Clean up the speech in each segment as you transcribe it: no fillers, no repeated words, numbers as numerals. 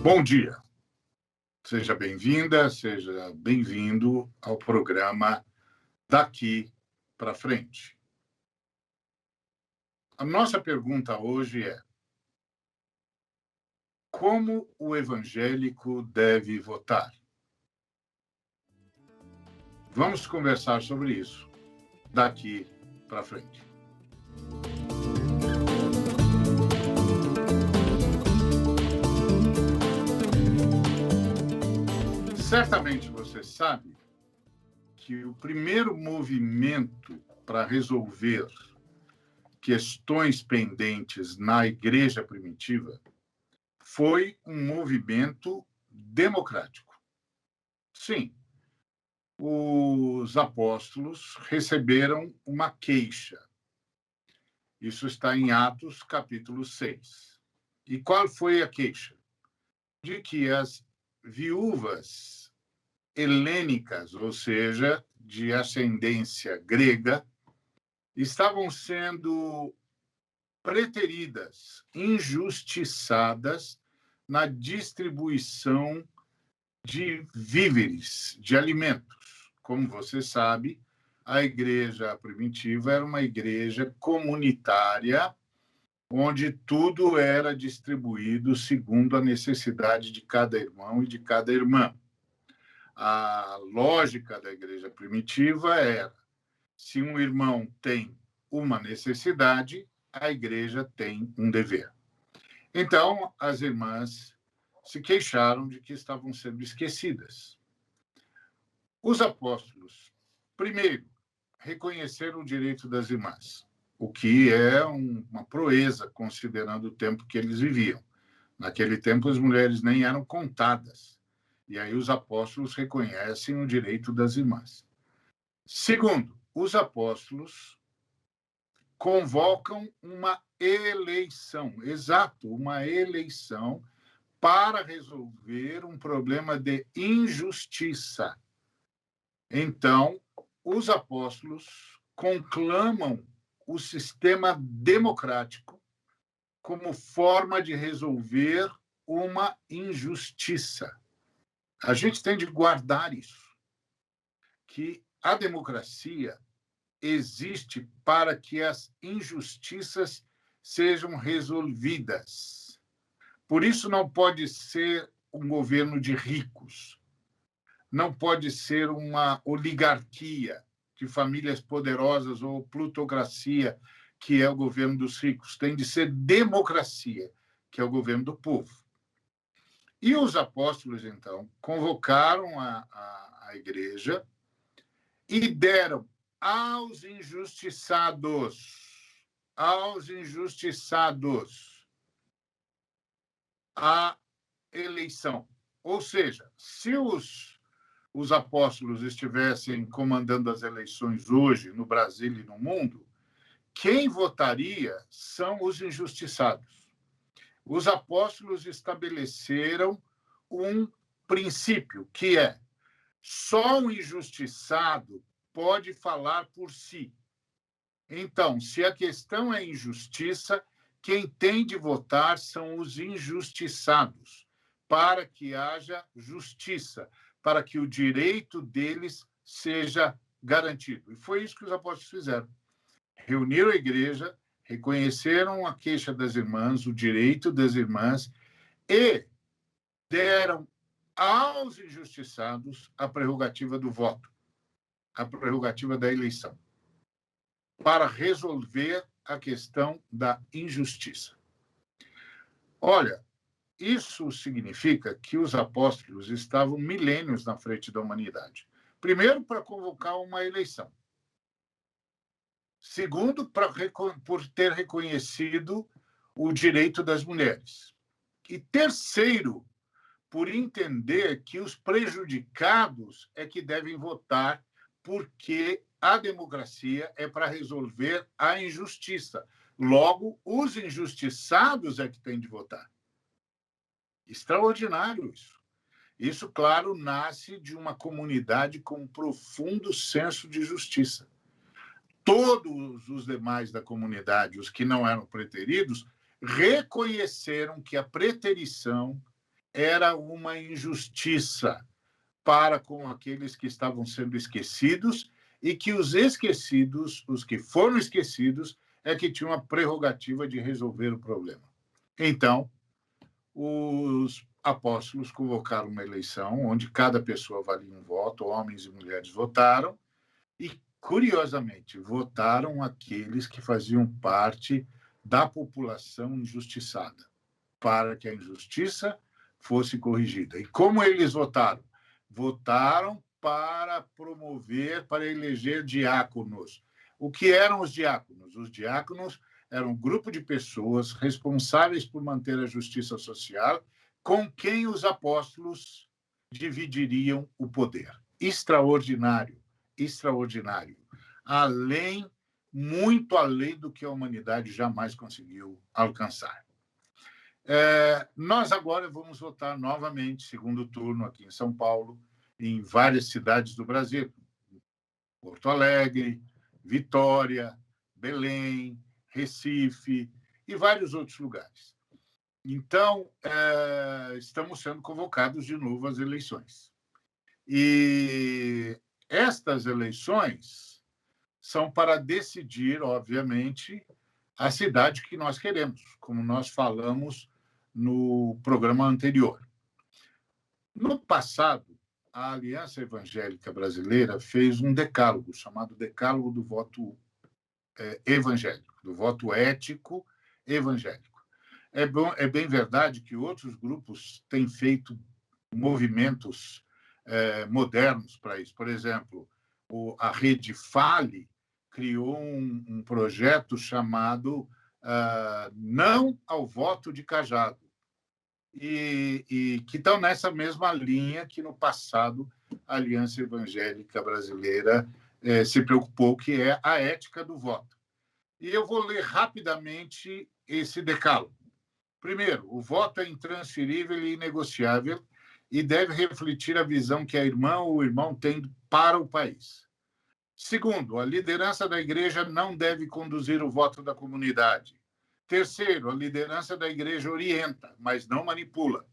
Bom dia, seja bem-vinda, seja bem-vindo ao programa Daqui para Frente. A nossa pergunta hoje é: como o evangélico deve votar? Vamos conversar sobre isso daqui para frente. Certamente você sabe que o primeiro movimento para resolver questões pendentes na igreja primitiva foi um movimento democrático. Sim, os apóstolos receberam uma queixa. Isso está em Atos, capítulo 6. E qual foi a queixa? De que as viúvas helênicas, ou seja, de ascendência grega, estavam sendo preteridas, injustiçadas na distribuição de víveres, de alimentos. Como você sabe, a igreja primitiva era uma igreja comunitária, onde tudo era distribuído segundo a necessidade de cada irmão e de cada irmã. A lógica da igreja primitiva era: se um irmão tem uma necessidade, a igreja tem um dever. Então, as irmãs se queixaram de que estavam sendo esquecidas. Os apóstolos, primeiro, reconheceram o direito das irmãs, o que é uma proeza, considerando o tempo que eles viviam. Naquele tempo, as mulheres nem eram contadas. E aí os apóstolos reconhecem o direito das irmãs. Segundo, os apóstolos convocam uma eleição, exato, uma eleição para resolver um problema de injustiça. Então, os apóstolos conclamam o sistema democrático como forma de resolver uma injustiça. A gente tem de guardar isso, que a democracia existe para que as injustiças sejam resolvidas. Por isso, não pode ser um governo de ricos, não pode ser uma oligarquia de famílias poderosas ou plutocracia, que é o governo dos ricos. Tem de ser democracia, que é o governo do povo. E os apóstolos, então, convocaram a igreja e deram aos injustiçados, a eleição. Ou seja, se os apóstolos estivessem comandando as eleições hoje no Brasil e no mundo, quem votaria são os injustiçados. Os apóstolos estabeleceram um princípio, que é: só o injustiçado pode falar por si. Então, se a questão é injustiça, quem tem de votar são os injustiçados, para que haja justiça, para que o direito deles seja garantido. E foi isso que os apóstolos fizeram. Reuniram a igreja, reconheceram a queixa das irmãs, o direito das irmãs, e deram aos injustiçados a prerrogativa do voto, a prerrogativa da eleição, para resolver a questão da injustiça. Olha, isso significa que os apóstolos estavam milênios na frente da humanidade. Primeiro, para convocar uma eleição. Segundo, por ter reconhecido o direito das mulheres. E terceiro, por entender que os prejudicados é que devem votar, porque a democracia é para resolver a injustiça. Logo, os injustiçados é que têm de votar. Extraordinário isso. Isso, claro, nasce de uma comunidade com um profundo senso de justiça. Todos os demais da comunidade, os que não eram preteridos, reconheceram que a preterição era uma injustiça para com aqueles que estavam sendo esquecidos e que os esquecidos, os que foram esquecidos, é que tinham a prerrogativa de resolver o problema. Então, os apóstolos convocaram uma eleição onde cada pessoa valia um voto, homens e mulheres votaram, e, curiosamente, votaram aqueles que faziam parte da população injustiçada, para que a injustiça fosse corrigida. E como eles votaram? Votaram para promover, para eleger diáconos. O que eram os diáconos? Os diáconos eram um grupo de pessoas responsáveis por manter a justiça social, com quem os apóstolos dividiriam o poder. Extraordinário, extraordinário. Além, muito além do que a humanidade jamais conseguiu alcançar. Nós agora vamos votar novamente, segundo turno, aqui em São Paulo, em várias cidades do Brasil. Porto Alegre, Vitória, Belém, Recife e vários outros lugares. Então, estamos sendo convocados de novo às eleições. E estas eleições são para decidir, obviamente, a cidade que nós queremos, como nós falamos no programa anterior. No passado, a Aliança Evangélica Brasileira fez um decálogo, chamado Decálogo do Voto Evangélico, do voto ético evangélico. É bem verdade que outros grupos têm feito movimentos modernos para isso. Por exemplo, a Rede Fale criou um projeto chamado Não ao Voto de Cajado, e que estão nessa mesma linha que, no passado, a Aliança Evangélica Brasileira se preocupou, que é a ética do voto. E eu vou ler rapidamente esse decálogo. Primeiro, o voto é intransferível e inegociável e deve refletir a visão que a irmã ou o irmão tem para o país. Segundo, a liderança da igreja não deve conduzir o voto da comunidade. Terceiro, a liderança da igreja orienta, mas não manipula.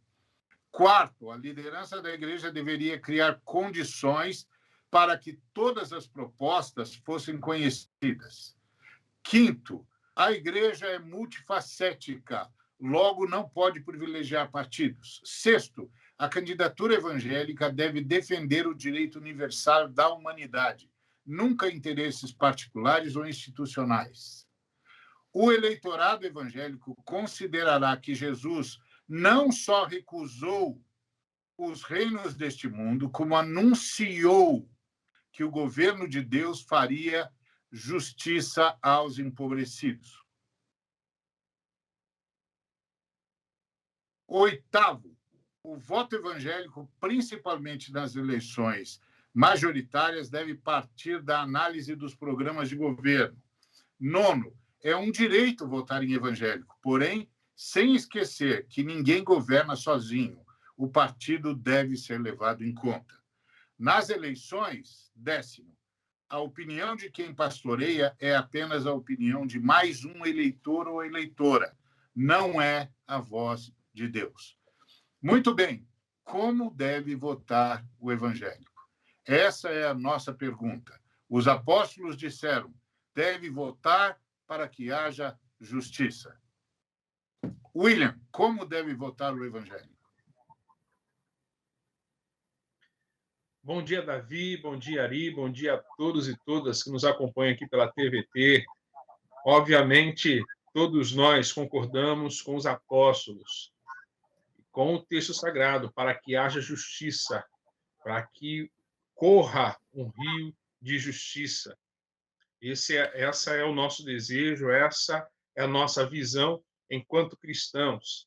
Quarto, a liderança da igreja deveria criar condições para que todas as propostas fossem conhecidas. Quinto, a igreja é multifacética, logo não pode privilegiar partidos. Sexto, a candidatura evangélica deve defender o direito universal da humanidade, nunca interesses particulares ou institucionais. O eleitorado evangélico considerará que Jesus não só recusou os reinos deste mundo, como anunciou que o governo de Deus faria justiça aos empobrecidos. Oitavo, o voto evangélico, principalmente nas eleições majoritárias, deve partir da análise dos programas de governo. Nono, é um direito votar em evangélico, porém, sem esquecer que ninguém governa sozinho. O partido deve ser levado em conta. Nas eleições, décimo, a opinião de quem pastoreia é apenas a opinião de mais um eleitor ou eleitora, não é a voz de Deus. Muito bem, como deve votar o evangélico? Essa é a nossa pergunta. Os apóstolos disseram: deve votar para que haja justiça. William, como deve votar o evangélico? Bom dia, Davi. Bom dia, Ari. Bom dia a todos e todas que nos acompanham aqui pela TVT. Obviamente, todos nós concordamos com os apóstolos, com o texto sagrado, para que haja justiça, para que corra um rio de justiça. Essa é o nosso desejo, essa é a nossa visão enquanto cristãos,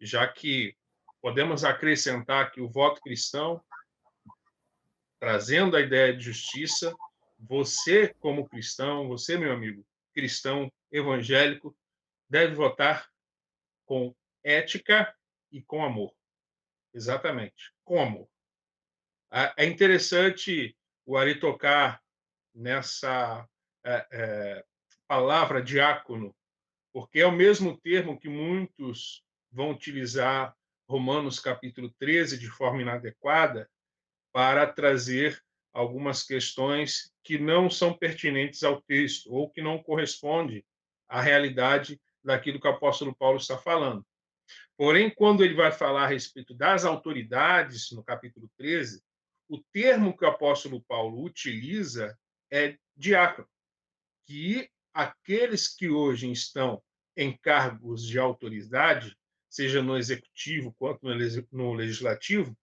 já que podemos acrescentar que o voto cristão, trazendo a ideia de justiça, você, como cristão, você, meu amigo, cristão evangélico, deve votar com ética e com amor. Exatamente, com amor. É interessante o Ari tocar nessa palavra diácono, porque é o mesmo termo que muitos vão utilizar Romanos capítulo 13 de forma inadequada para trazer algumas questões que não são pertinentes ao texto ou que não correspondem à realidade daquilo que o apóstolo Paulo está falando. Porém, quando ele vai falar a respeito das autoridades, no capítulo 13, o termo que o apóstolo Paulo utiliza é diácono, que aqueles que hoje estão em cargos de autoridade, seja no executivo quanto no legislativo,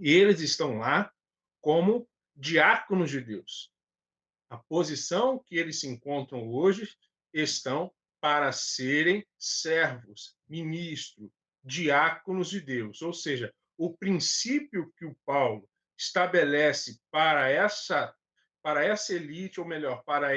eles estão lá como diáconos de Deus. A posição que eles se encontram hoje estão para serem servos, ministros, diáconos de Deus. Ou seja, o princípio que o Paulo estabelece para essa elite, ou melhor, para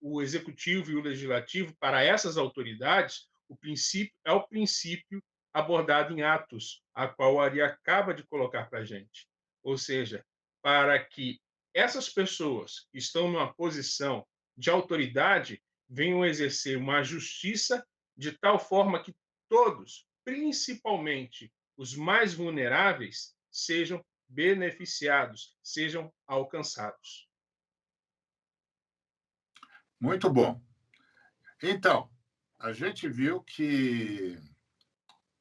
o executivo e o legislativo, para essas autoridades, o princípio é o princípio abordado em Atos, a qual o Ari acaba de colocar para a gente. Ou seja, para que essas pessoas que estão numa posição de autoridade venham exercer uma justiça de tal forma que todos, principalmente os mais vulneráveis, sejam beneficiados, sejam alcançados. Muito bom. Então, a gente viu que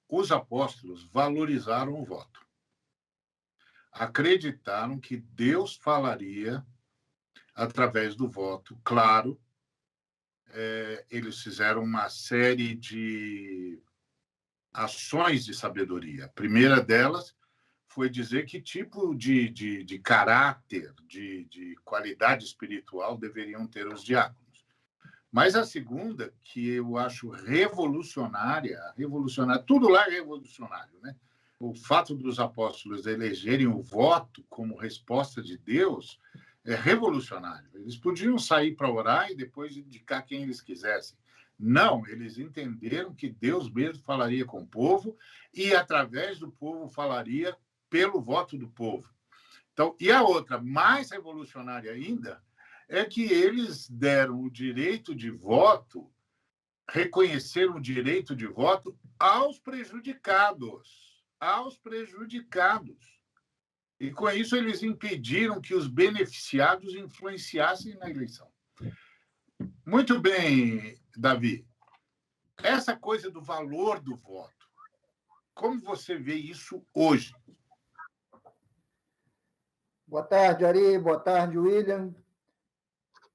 os apóstolos valorizaram o voto. Acreditaram que Deus falaria através do voto, claro. Eles fizeram uma série de ações de sabedoria. A primeira delas foi dizer que tipo de caráter, de qualidade espiritual deveriam ter os diáconos. Mas a segunda, que eu acho revolucionária, tudo lá é revolucionário, né? O fato dos apóstolos elegerem o voto como resposta de Deus é revolucionário. Eles podiam sair para orar e depois indicar quem eles quisessem. Não, eles entenderam que Deus mesmo falaria com o povo e, através do povo, falaria pelo voto do povo. Então, e a outra, mais revolucionária ainda, é que eles deram o direito de voto, reconheceram o direito de voto aos prejudicados. Aos prejudicados. E, com isso, eles impediram que os beneficiados influenciassem na eleição. Muito bem, Davi. Essa coisa do valor do voto, como você vê isso hoje? Boa tarde, Ari. Boa tarde, William.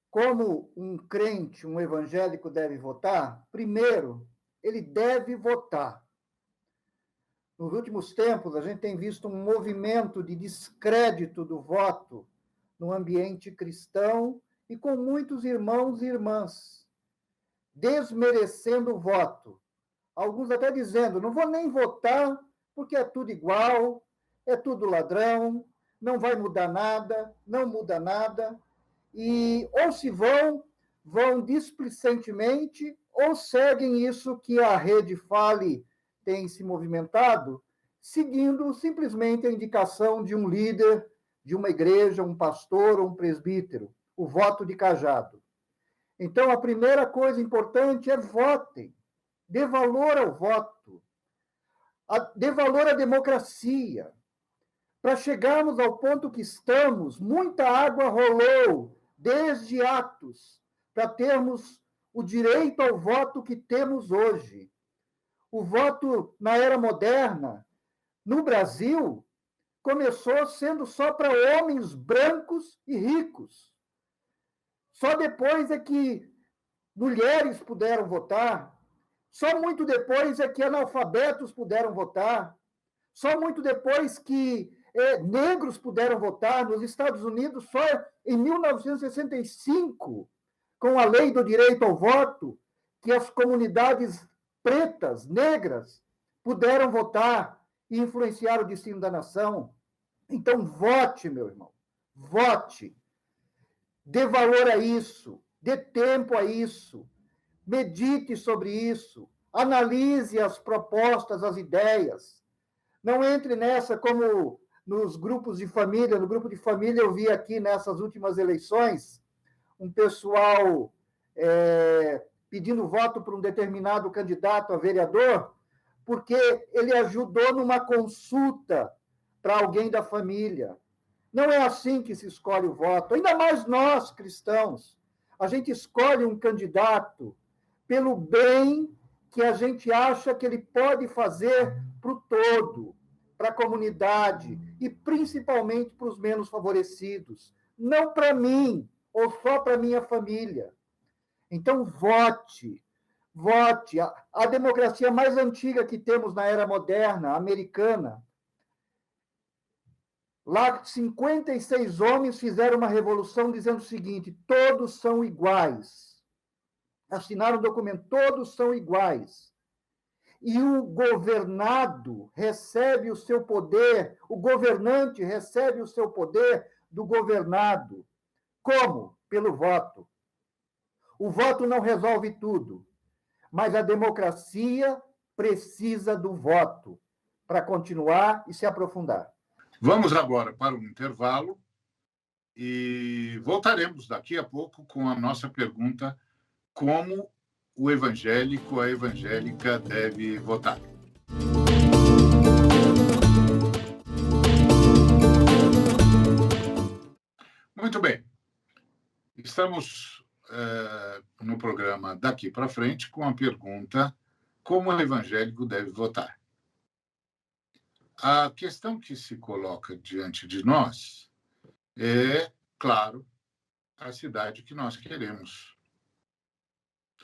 Como um crente, um evangélico deve votar? Primeiro, ele deve votar. Nos últimos tempos, a gente tem visto um movimento de descrédito do voto no ambiente cristão e com muitos irmãos e irmãs, desmerecendo o voto. Alguns até dizendo, não vou nem votar porque é tudo igual, é tudo ladrão, não vai mudar nada, não muda nada. E ou se vão displicentemente, ou seguem isso que a Rede Fale tem se movimentado, seguindo simplesmente a indicação de um líder, de uma igreja, um pastor ou um presbítero, o voto de cajado. Então, a primeira coisa importante é votem, dê valor ao voto, dê valor à democracia. Para chegarmos ao ponto que estamos, muita água rolou desde Atos, para termos o direito ao voto que temos hoje. O voto na era moderna, no Brasil, começou sendo só para homens brancos e ricos. Só depois é que mulheres puderam votar, só muito depois é que analfabetos puderam votar, só muito depois que negros puderam votar. Nos Estados Unidos, só em 1965, com a lei do direito ao voto, que as comunidades pretas, negras, puderam votar e influenciar o destino da nação. Então, vote, meu irmão, vote. Dê valor a isso, dê tempo a isso, medite sobre isso, analise as propostas, as ideias. Não entre nessa como nos grupos de família. No grupo de família, eu vi aqui nessas últimas eleições um pessoal pedindo voto para um determinado candidato a vereador, porque ele ajudou numa consulta para alguém da família. Não é assim que se escolhe o voto, ainda mais nós, cristãos. A gente escolhe um candidato pelo bem que a gente acha que ele pode fazer para o todo, para a comunidade e principalmente para os menos favorecidos. Não para mim ou só para minha família. Então, vote. Vote. A democracia mais antiga que temos na era moderna, americana, lá 56 homens fizeram uma revolução dizendo o seguinte: todos são iguais. Assinaram o documento, todos são iguais. E o governado recebe o seu poder, o governante recebe o seu poder do governado. Como? Pelo voto. O voto não resolve tudo, mas a democracia precisa do voto para continuar e se aprofundar. Vamos agora para um intervalo e voltaremos daqui a pouco com a nossa pergunta: como o evangélico, a evangélica deve votar? Muito bem. Estamos no programa Daqui para Frente com a pergunta: como o evangélico deve votar? A questão que se coloca diante de nós é, claro, a cidade que nós queremos.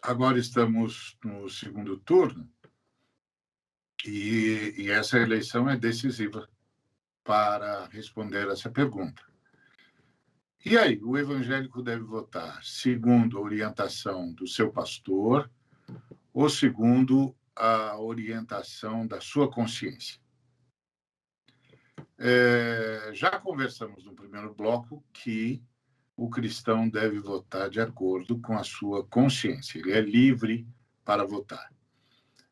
Agora estamos no segundo turno e essa eleição é decisiva para responder essa pergunta. E aí, o evangélico deve votar segundo a orientação do seu pastor ou segundo a orientação da sua consciência? Já conversamos no primeiro bloco que o cristão deve votar de acordo com a sua consciência. Ele é livre para votar.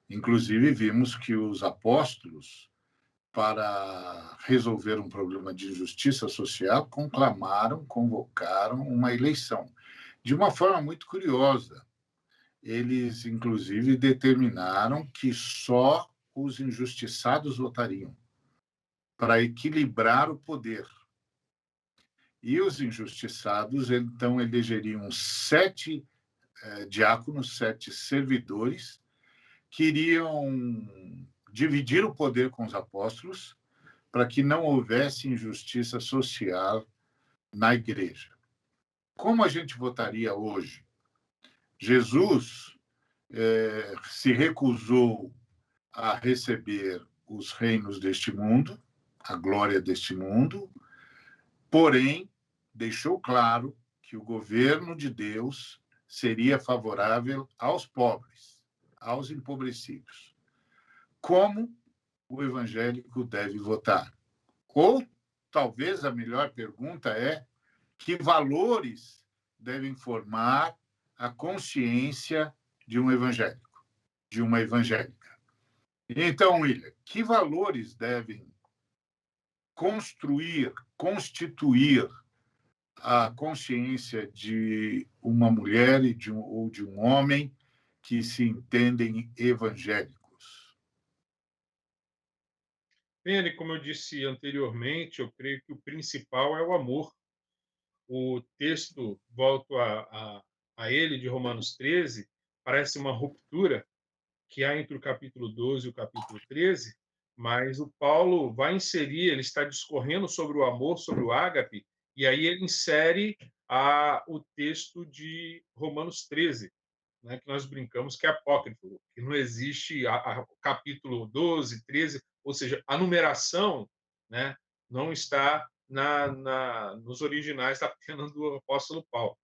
Inclusive, vimos que os apóstolos, para resolver um problema de injustiça social, convocaram uma eleição. De uma forma muito curiosa, eles, inclusive, determinaram que só os injustiçados votariam, para equilibrar o poder. E os injustiçados, então, elegeriam 7 diáconos, 7 servidores, que iriam dividir o poder com os apóstolos para que não houvesse injustiça social na igreja. Como a gente votaria hoje? Jesus se recusou a receber os reinos deste mundo, a glória deste mundo, porém, deixou claro que o governo de Deus seria favorável aos pobres, aos empobrecidos. Como o evangélico deve votar? Ou, talvez, a melhor pergunta é: que valores devem formar a consciência de um evangélico, de uma evangélica? Então, William, que valores devem constituir a consciência de uma mulher ou de um homem que se entendem evangélicos? Bem, como eu disse anteriormente, eu creio que o principal é o amor. O texto, volto a ele, de Romanos 13, parece uma ruptura que há entre o capítulo 12 e o capítulo 13, mas o Paulo vai inserir, ele está discorrendo sobre o amor, sobre o ágape, e aí ele insere o texto de Romanos 13, né, que nós brincamos que é apócrifo, que não existe o capítulo 12, 13, ou seja, a numeração, né, não está nos originais da pena do apóstolo Paulo.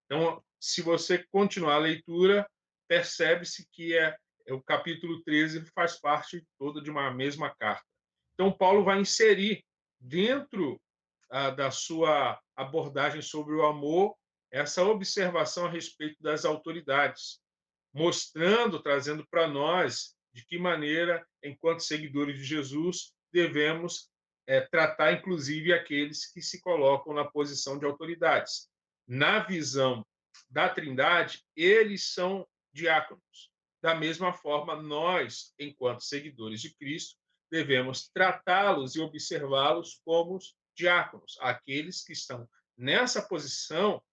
Então, se você continuar a leitura, percebe-se que o capítulo 13 faz parte toda de uma mesma carta. Então, Paulo vai inserir dentro da sua abordagem sobre o amor essa observação a respeito das autoridades, mostrando, trazendo para nós de que maneira, enquanto seguidores de Jesus, devemos tratar, inclusive, aqueles que se colocam na posição de autoridades. Na visão da Trindade, eles são diáconos. da mesma forma, nós, enquanto seguidores de Cristo, devemos tratá-los e observá-los como diáconos, aqueles que estão nessa posição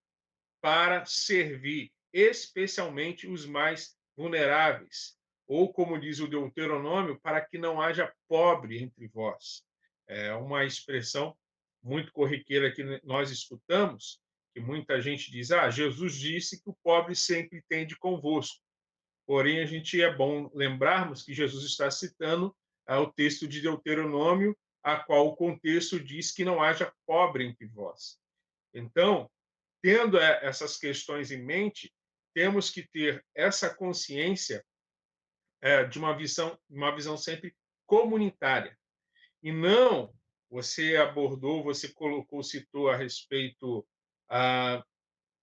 para servir especialmente os mais vulneráveis, ou como diz o Deuteronômio, para que não haja pobre entre vós. É uma expressão muito corriqueira que nós escutamos, que muita gente diz: Jesus disse que o pobre sempre tende convosco. Porém, a gente é bom lembrarmos que Jesus está citando o texto de Deuteronômio, a qual o contexto diz que não haja pobre entre vós. Então, tendo essas questões em mente, temos que ter essa consciência de uma visão sempre comunitária. E não, você abordou, você colocou, citou a respeito,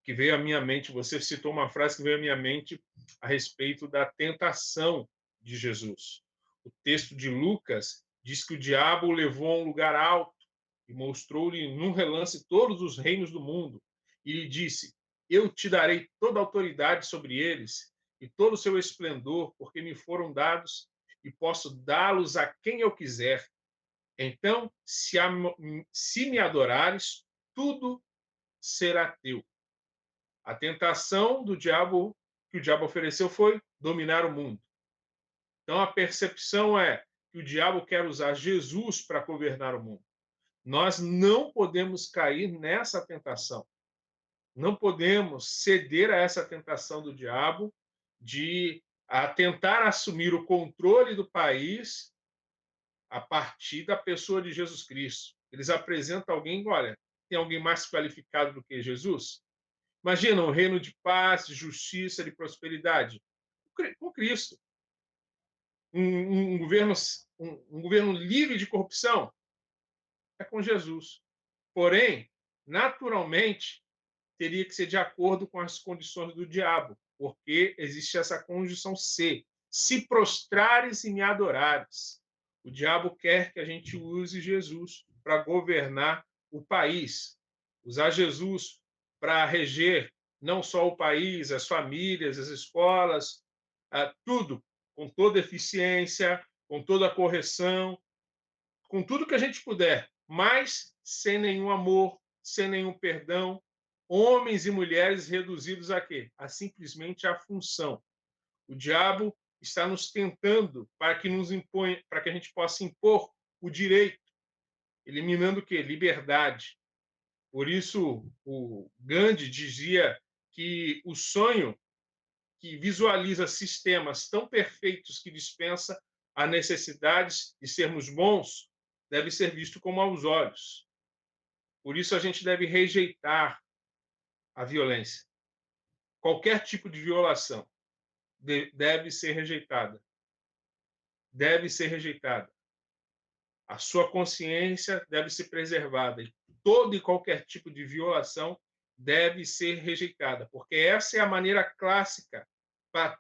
que veio à minha mente, você citou uma frase que veio à minha mente a respeito da tentação de Jesus. O texto de Lucas diz que o diabo o levou a um lugar alto e mostrou-lhe num relance todos os reinos do mundo. E lhe disse: eu te darei toda a autoridade sobre eles e todo o seu esplendor, porque me foram dados e posso dá-los a quem eu quiser. Então, se me adorares, tudo será teu. A tentação do diabo, que o diabo ofereceu, foi dominar o mundo. Então, a percepção é que o diabo quer usar Jesus para governar o mundo. Nós não podemos cair nessa tentação. Não podemos ceder a essa tentação do diabo de tentar assumir o controle do país a partir da pessoa de Jesus Cristo. Eles apresentam alguém, olha, tem alguém mais qualificado do que Jesus? Imagina um reino de paz, de justiça, de prosperidade. Com Cristo. Um governo livre de corrupção é com Jesus. Porém, naturalmente, teria que ser de acordo com as condições do diabo, porque existe essa conjunção se prostrares e me adorares. O diabo quer que a gente use Jesus para governar o país, usar Jesus para reger não só o país, as famílias, as escolas, tudo, com toda eficiência, com toda a correção, com tudo que a gente puder, mas sem nenhum amor, sem nenhum perdão, homens e mulheres reduzidos a quê? A simplesmente a função. O diabo está nos tentando para que nos imponha, para que a gente possa impor o direito, eliminando o quê? Liberdade. Por isso, o Gandhi dizia que o sonho que visualiza sistemas tão perfeitos que dispensa a necessidade de sermos bons deve ser visto como aos olhos. Por isso, a gente deve rejeitar a violência. Qualquer tipo de violação deve ser rejeitada. Deve ser rejeitada. A sua consciência deve ser preservada. E todo e qualquer tipo de violação deve ser rejeitada, porque essa é a maneira clássica para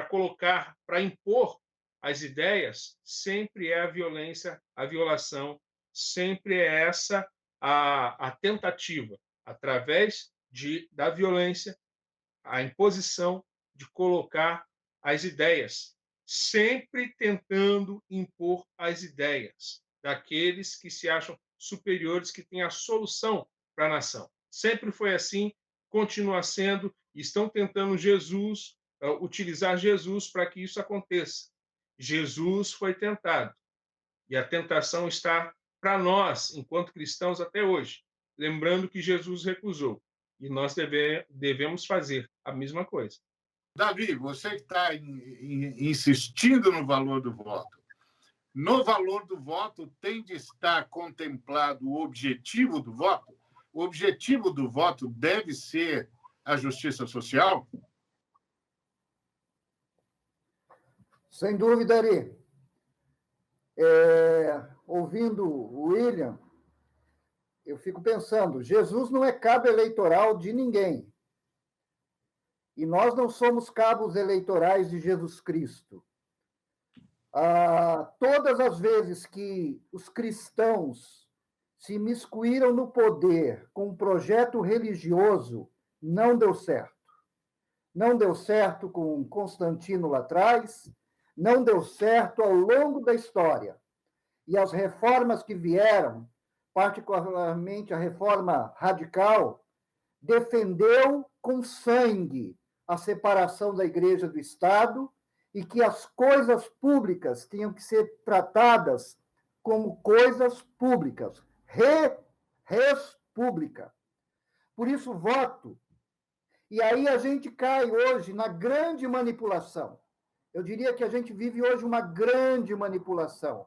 colocar, para impor as ideias, sempre é a violência, a violação, sempre é essa a tentativa, através da violência, a imposição de colocar as ideias, sempre tentando impor as ideias daqueles que se acham superiores, que têm a solução para a nação. Sempre foi assim, continua sendo, estão tentando utilizar Jesus para que isso aconteça. Jesus foi tentado, e a tentação está para nós, enquanto cristãos, até hoje. Lembrando que Jesus recusou, e nós devemos fazer a mesma coisa. Davi, você está insistindo no valor do voto. No valor do voto tem de estar contemplado o objetivo do voto? O objetivo do voto deve ser a justiça social? Sem dúvida, Ari. Ouvindo o William, eu fico pensando, Jesus não é cabo eleitoral de ninguém. E nós não somos cabos eleitorais de Jesus Cristo. Todas as vezes que os cristãos se imiscuíram no poder com um projeto religioso, não deu certo. não deu certo com Constantino lá atrás, não deu certo ao longo da história. E as reformas que vieram, particularmente a reforma radical, defendeu com sangue a separação da igreja do Estado e que as coisas públicas tinham que ser tratadas como coisas públicas, res pública. Por isso, voto. E aí a gente cai hoje na grande manipulação. Eu diria que a gente vive hoje uma grande manipulação,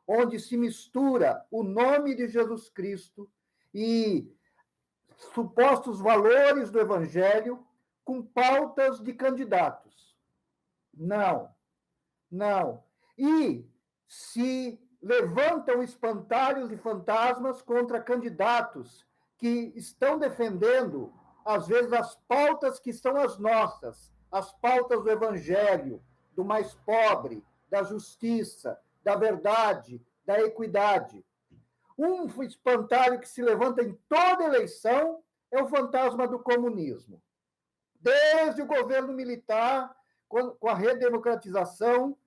onde se mistura o nome de Jesus Cristo e supostos valores do Evangelho com pautas de candidatos. Não, não. E se levantam espantalhos e fantasmas contra candidatos que estão defendendo, às vezes, as pautas que são as nossas, as pautas do Evangelho, do mais pobre, da justiça, da verdade, da equidade. Um espantalho que se levanta em toda eleição é o fantasma do comunismo. Desde o governo militar, com a redemocratização,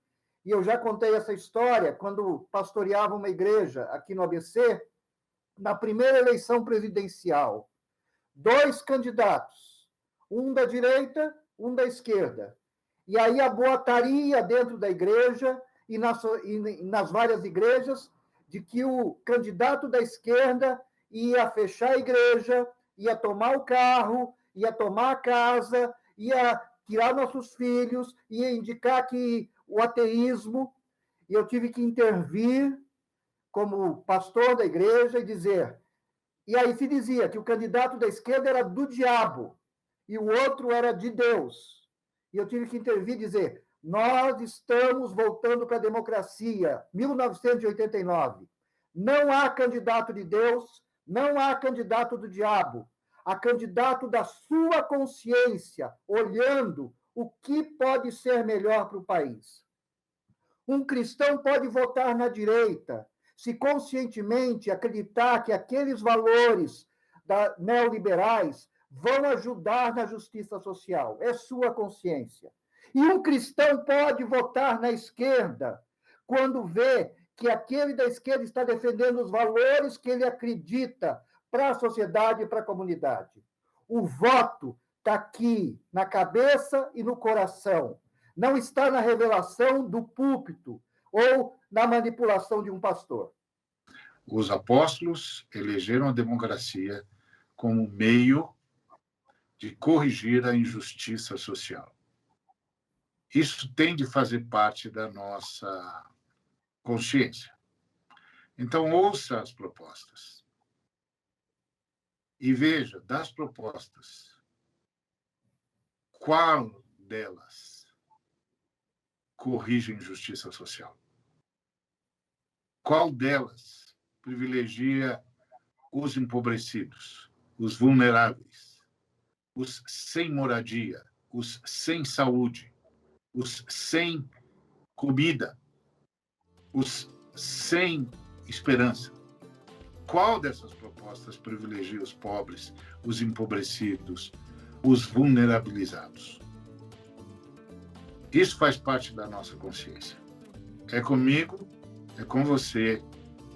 e eu já contei essa história, quando pastoreava uma igreja aqui no ABC, na primeira eleição presidencial, 2 candidatos, um da direita, um da esquerda. E aí a boataria dentro da igreja e nas várias igrejas de que o candidato da esquerda ia fechar a igreja, ia tomar o carro, ia tomar a casa, ia tirar nossos filhos, ia indicar que o ateísmo, e eu tive que intervir como pastor da igreja e dizer, e aí se dizia que o candidato da esquerda era do diabo e o outro era de Deus. E eu tive que intervir e dizer, nós estamos voltando para a democracia, 1989. Não há candidato de Deus, não há candidato do diabo. Há candidato da sua consciência, olhando o que pode ser melhor para o país. Um cristão pode votar na direita, se conscientemente acreditar que aqueles valores neoliberais vão ajudar na justiça social. É sua consciência. E um cristão pode votar na esquerda quando vê que aquele da esquerda está defendendo os valores que ele acredita para a sociedade e para a comunidade. O voto está aqui, na cabeça e no coração. Não está na revelação do púlpito ou na manipulação de um pastor. Os apóstolos elegeram a democracia como meio de corrigir a injustiça social. Isso tem de fazer parte da nossa consciência. Então, ouça as propostas. E veja, das propostas, qual delas corrige a injustiça social? Qual delas privilegia os empobrecidos, os vulneráveis, os sem moradia, os sem saúde, os sem comida, os sem esperança? Qual dessas propostas privilegia os pobres, os empobrecidos, os vulnerabilizados? Isso faz parte da nossa consciência. É comigo, é com você,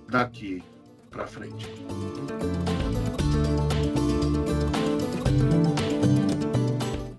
daqui para frente.